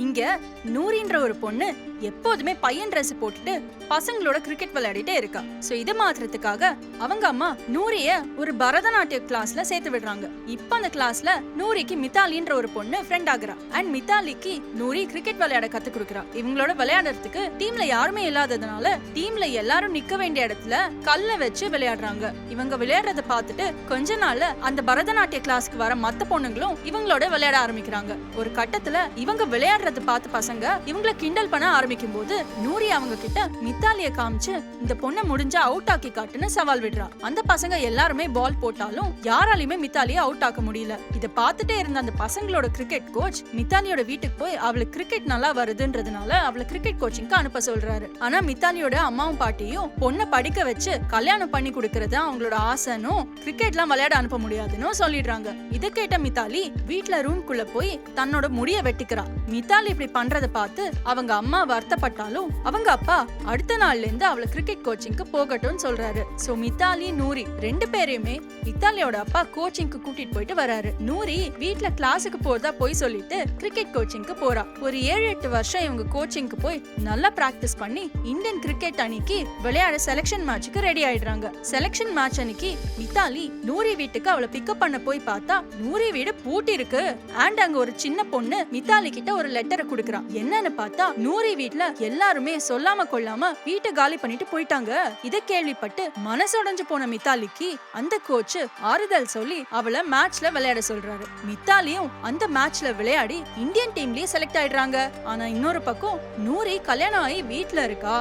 இங்க நூரின்ற ஒரு பொண்ணு எப்போதுமே பையன் ட்ரெஸ் போட்டுட்டு பசங்களோட கிரிக்கெட் விளையாடிட்டே இருக்கா. சோ இத மாத்துறதுக்காக அவங்க அம்மா நூரிய ஒரு பரதநாட்டிய கிளாஸ்ல சேர்த்து விடுறாங்க. இப்ப அந்த கிளாஸ்ல நூரிக்கு மித்தாலின்ற ஒரு பொண்ணு ஃப்ரெண்ட் ஆகுறா. அண்ட் மித்தாலிக்கு நூரி கிரிக்கெட் விளையாட கத்து கொடுக்குறா. இவங்களோட விளையாடுறதுக்கு டீம்ல யாருமே இல்லாததுனால டீம்ல எல்லாரும் நிக்க வேண்டிய இடத்துல கல்ல வச்சு விளையாடுறாங்க. இவங்க விளையாடுறத பார்த்துட்டு கொஞ்ச நாள்ல அந்த பரதநாட்டிய கிளாஸ்க்கு வர மத்த பொண்ணுங்களும் இவங்களோட விளையாட ஆரம்பிக்கிறாங்க. ஒரு கட்டத்துல இவங்க விளையாடுறத பார்த்து பசங்க இவங்களை கிண்டல் பண்ண ஆரம்பிக்கும் போது நூரி அவங்க கிட்ட மித்தாலிய காமிச்சு இந்த பொண்ணை முடிஞ்சா அவுட் ஆக்கி காட்டுன்னு சவால் விடுறா. அந்த பசங்க எல்லாருமே பால் போட்டாலும் யாராலையுமே மித்தாலிய அவுட் ஆக்க முடியல. இத பார்த்துட்டே இருந்த அந்த பசங்களோட கிரிக்கெட் கோச் மித்தாலியோட வீட்டுக்கு போய் அவளுக்கு கிரிக்கெட் நல்லா வருதுன்றதுனால அவளை கிரிக்கெட் கோச்சிங்க்கு அனுப்ப சொல்றாரு. ஆனா மித்தாலியோட அம்மாவும் பாட்டியும் பொண்ணை படிக்க வச்சு கல்யாணம் பண்ணி கொடுக்கறது அவங்களோட ஆசைனும் கிரிக்கெட்லாம் விளையாட அனுப்ப முடியாதுன்னு சொல்லிடுறாங்க. இத கேட்ட மித்தாலி வீட்ல ரூம்குள்ள போய் தன்னோட முடிய வெட்டிக்கிறா. மித்தாலி இப்படி பண்றத பார்த்து அவங்க அம்மா வருத்தப்பட்டாலும் அவங்க அப்பா அடுத்த நாள்ல இருந்து அவளை கிரிக்கெட் கோச்சிங்க்கு போகட்டும்னு சொல்றாரு. சோ மித்தாலி நூரி ரெண்டு பேரையுமே மித்தாலியோட அப்பா கோச்சிங்க்கு கூட்டிட்டு போயிட்டு வராரு. நூரி வீட்ல கிளாஸுக்கு போறதா போய் சொல்லிட்டு கிரிக்கெட் கோச்சிங்க்கு போறா. ஒரு 7-8 வருஷம் இவங்க கோச்சிங்க்கு போய் நல்லா பிராக்டிஸ் பண்ணி இந்தியன் கிரிக்கெட் அணிக்கு விளையாட செலக்ஷன் மேட்சுக்கு ரெடி ஆயிடுறாங்க. செலக்ஷன் மேட்ச் அன்னைக்கு மித்தாலி நூரி வீட்டுக்கு அவளை பிக்கப் பண்ண போய் பார்த்தா நூரி வீடு பூட்டி இருக்கு. அண்ட் அங்க ஒரு சின்ன பொண்ணு மித்தாலி கிட்ட ஒரு லெட்டரை குடுக்குறா. என்னன்னு பார்த்தா நூரி வீட்ல எல்லாருமே சொல்லாம கொள்ளாம வீட்டை காலி பண்ணிட்டு போயிட்டாங்க. இத கேள்விப்பட்டு மனசுடைஞ்சு போன மித்தாலிக்கு அந்த கோச் ஆறுதல் சொல்லி அவளை மேட்ச்ல விளையாட சொல்றாரு. மித்தாலியும் அந்த மேட்ச்ல விளையாடி இந்தியன் டீம்லயே செலக்ட் ஆயிடுறாங்க. ஆனா இன்னொரு பக்கம் நூரி கல்யாணம் ஆகி வீட்ல இருக்கா.